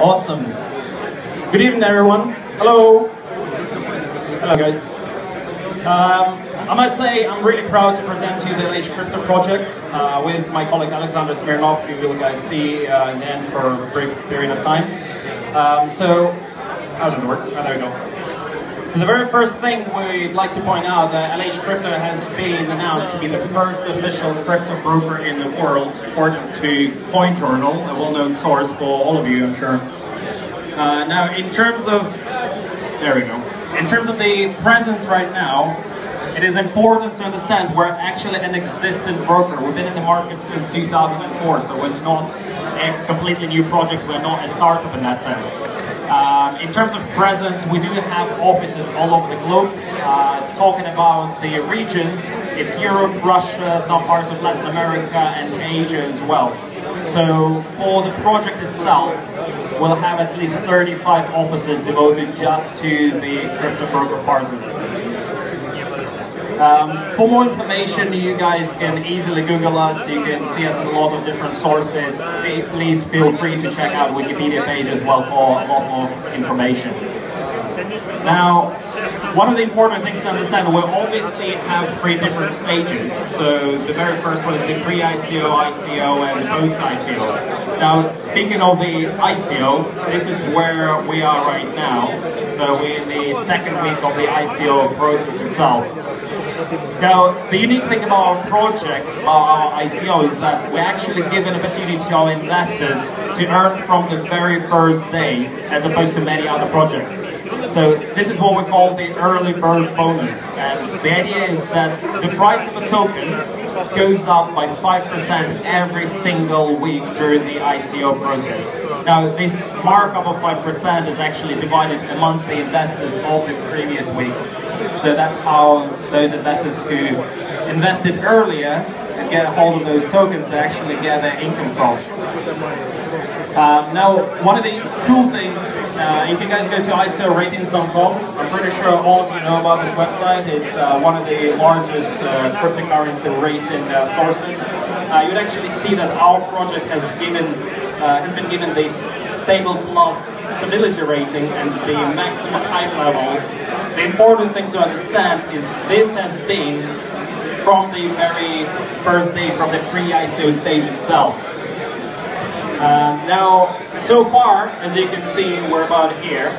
Awesome. Good evening, everyone. Hello. Hello, guys. I must say I'm really proud to present to you the LH Crypto project with my colleague Alexander Smirnov, who you will guys see in the end for a brief period of time. So, how does it work? Oh, there we go. So the very first thing we'd like to point out that LH Crypto has been announced to be the first official crypto broker in the world, according to CoinJournal, a well-known source for all of you, I'm sure. Now, in terms of, there we go. In terms of the presence right now, it is important to understand we're actually an existing broker. We've been in the market since 2004, so we're not a completely new project. We're not a startup in that sense. In terms of presence, we do have offices all over the globe. Talking about the regions, it's Europe, Russia, some parts of Latin America, and Asia as well. So for the project itself, we'll have at least 35 offices devoted just to the crypto broker part of it. For more information, you guys can easily Google us. You can see us in a lot of different sources. Please feel free to check out Wikipedia page as well for a lot more information. Now, one of the important things to understand, we obviously have 3 different stages. So the very first one is the pre-ICO, ICO, and the post-ICO. Now, speaking of the ICO, this is where we are right now. So we're in the second week of the ICO process itself. Now, the unique thing about our project, our ICO, is that we actually give an opportunity to our investors to earn from the very first day, as opposed to many other projects. So this is what we call the early bird bonus, and the idea is that the price of a token goes up by 5% every single week during the ICO process. Now, this markup of 5% is actually divided amongst the investors of the previous weeks. So that's how those investors who invested earlier and get a hold of those tokens, they actually get their income from. Now, one of the cool things, if you guys go to ICOratings.com, I'm pretty sure all of you know about this website. It's one of the largest cryptocurrency rating sources. You'd actually see that our project has been given the Stable Plus stability rating and the maximum hype level. The important thing to understand is this has been from the very first day, from the pre-ICO stage itself. Now, so far, as you can see, we're about here.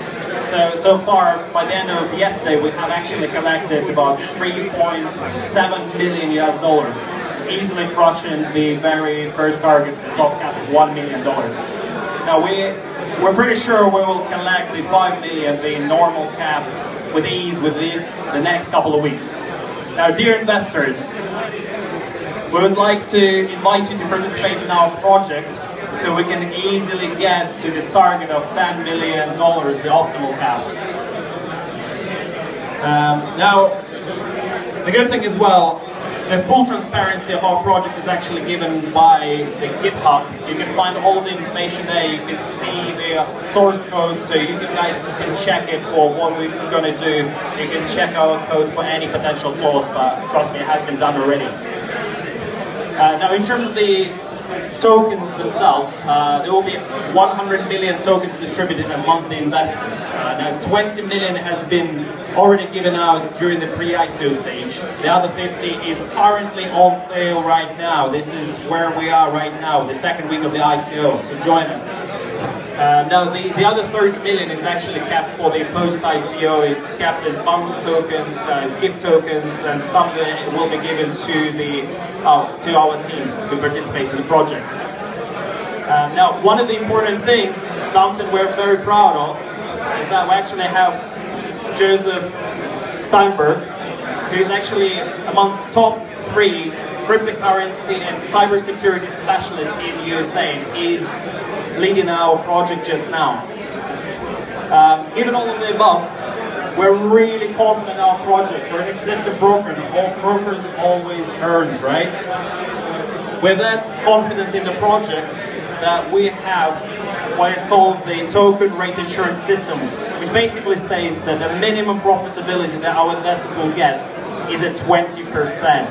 So far, by the end of yesterday, we have actually collected about $3.7 million US, easily crushing the very first target, the soft cap of $1 million. Now, we're pretty sure we will collect the $5 million, the normal cap, with ease within the next couple of weeks. Now, dear investors, we would like to invite you to participate in our project so we can easily get to this target of $10 million, the optimal cap. Now, the good thing as well, the full transparency of our project is actually given by the GitHub. You can find all the information there. You can see the source code, so you guys can check it for what we're going to do. You can check our code for any potential flaws, but trust me, it has been done already. Now, in terms of the tokens themselves, there will be 100 million tokens distributed amongst the investors. Now, 20 million has been already given out during the pre-ICO stage. The other 50 is currently on sale right now. This is where we are right now, the second week of the ICO, so join us. Now, the other 30 million is actually capped for the post-ICO. It's capped as bundle tokens, as gift tokens, and some of it will be given to our team who participates in the project. Now, one of the important things, something we're very proud of, is that we actually have Joseph Steinberg, who's actually amongst top 3 cryptocurrency and cybersecurity specialists in USA. He's leading our project just now. Given all of the above, we're really confident in our project. We're an existing broker, and all brokers always earns, right? With that confidence in the project, that we have what is called the token rate insurance system, which basically states that the minimum profitability that our investors will get is at 20%.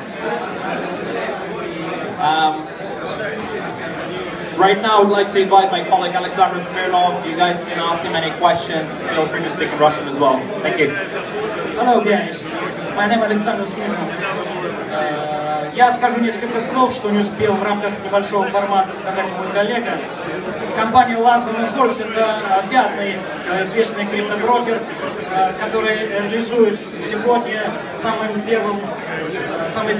Right now, I would like to invite my colleague Alexander Smirnov. You guys can ask him any questions. Feel free to speak in Russian as well. Thank you. Hello guys, my name is Alexander Smirnov. Я скажу несколько слов, что не успел в рамках небольшого формата сказать мой коллега. Компания Larson&Holz — это пятый известный криптоброкер, который реализует сегодня самой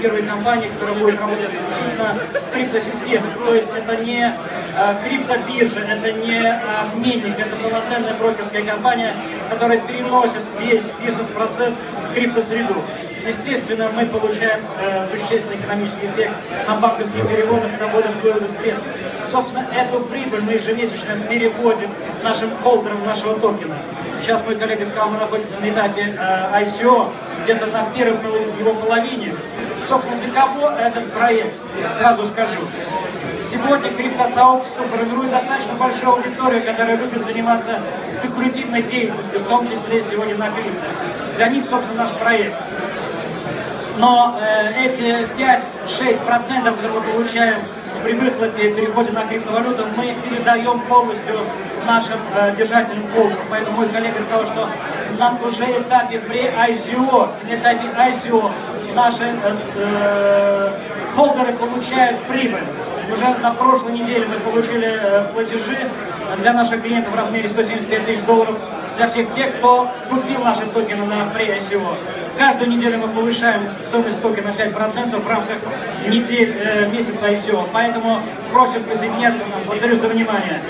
первой компанией, которая будет работать исключительно в криптосистеме. То есть это не криптобиржа, это не обменник, это полноценная брокерская компания, которая переносит весь бизнес-процесс в криптосреду. Естественно, мы получаем существенный экономический эффект на банковских переводах и на выводе средств. Собственно, эту прибыль мы ежемесячно переводим нашим холдерам нашего токена. Сейчас мой коллега сказал, мы находимся на этапе ICO, где-то на первой его половине. Собственно, для кого этот проект? Сразу скажу. Сегодня криптосообщество формирует достаточно большую аудиторию, которая любит заниматься спекулятивной деятельностью, в том числе сегодня на крипто. Для них, собственно, наш проект. Но эти 5-6%, которые мы получаем при выхлопе, переходе на криптовалюту, мы передаем полностью нашим держателям холдеров. Поэтому мой коллега сказал, что на уже этапе pre-ICO, на этапе ICO наши холдеры получают прибыль. Уже на прошлой неделе мы получили платежи для наших клиентов в размере $175 тысяч для всех тех, кто купил наши токены на pre-ICO. Каждую неделю мы повышаем стоимость токена 5% в рамках месяца ICO. Поэтому просим присоединяться к нам. Благодарю за внимание.